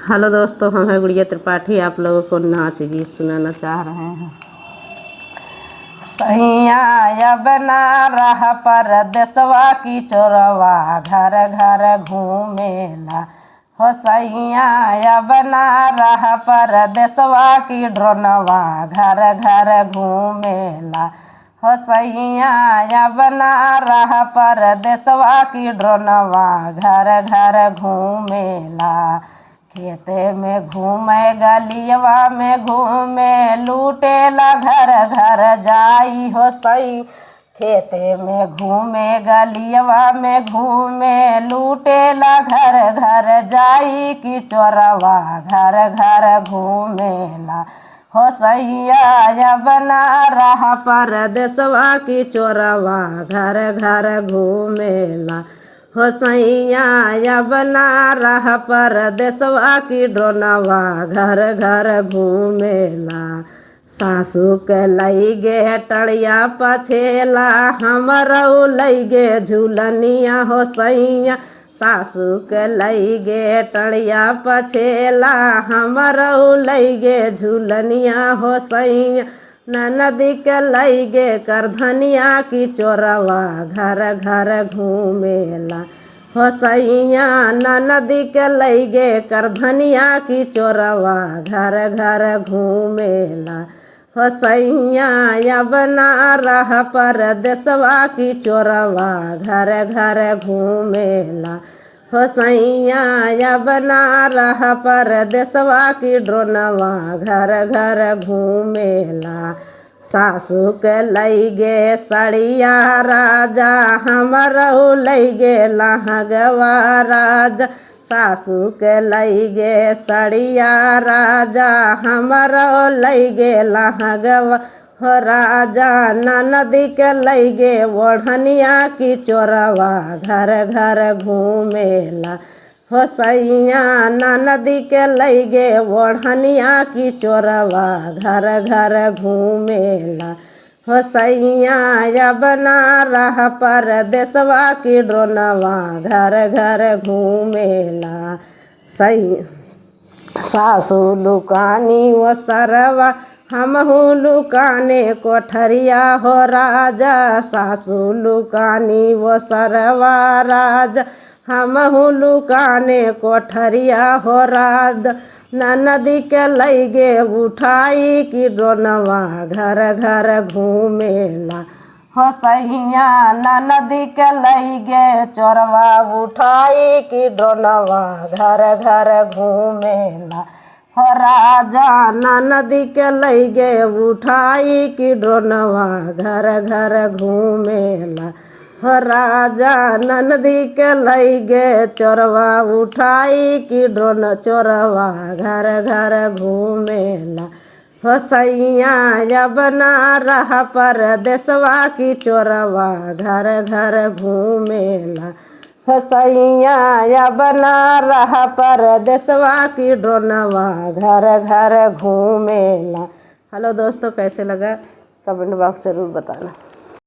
Hello दोस्तों, हम हैं गुड़िया त्रिपाठी। आप लोगों को नाच गीत सुनाना चाह रहे हैं। सैया बना रहा परदेसवा की चोरवा घर घर घूमेला हो। सैया बना रहा परदेसवा की ड्रोनवा घर घर घूमेला हो। सैया बना रहा परदेसवा की ड्रोनवा घर घर घूमेला। खेते में घूमे गलियवा में घूमे लूटेला घर घर जाई हो। सई खेते में घूमे गलियवा में घूमे लूटेला घर घर जाई कि चोरवा घर घर घूमेला हो। सैया बना रहा परदेसवा की चोरवा घर घर घूमेला हो। सैया बना रहा परदेसवा की ड्रोनवा घर घर घूमेला। सासू के लैगे टड़िया पछेला हमरऊ लैगे झूलनिया हो। सैया सासू के लैगे टड़िया पछेला हमरऊ लैगे झूलनिया हो। सैया नदी के लैगे करधनिया की चोरवा घर घर घूमेला हो। सैया नदी के लैगे करधनिया की चोरवा घर घर घूमेला हो। सैया बना रहा परदेसवा की चोरवा घर घर घूमेला हो। सैया बना रहा परदेसवा की ड्रोनवा घर घर घूमेला। सासू के लैगे सड़िया राजा हमरऊ लैगे लहंगवा राजा। सासू के लैगे सड़िया राजा हमरऊ लैगे लहंगवा हो। राजा नदी के लैगे ओढ़निया की चोरवा घर घर घूमेला हो। सैया नदी के लैगे ओढ़निया की चोरवा घर घर घूमेला हो। सैया बना रहा परदेसवा की ड्रोनवा घर घर घूमेला। सासू लुकानी वो सरवा हमहू लुकाने कोठरिया हो। राजा सासू लुकानी वो सरवा राजा हमहू लुकाने कोठरिया हो। राज नदी के लैगे उठाई की ड्रोनवा घर घर घूमेला हो। सैया नदी के लैगे चोरवा उठाई की ड्रोनवा घर घर घूमेला हो। राजा नदी के लैगे उठाई की ड्रोनवा घर घर घूमेला हो। राजा नदी के लैगे चोरवा उठाई की ड्रोन चोरवा घर घर घूमेला हो। सैया बना रहा परदेसवा की चोरवा घर घर घूमेला हो। सैया बना रहा परदेसवा की ड्रोनवा घर घर घूमेला। हेलो दोस्तों, कैसे लगा कमेंट बॉक्स जरूर बताना।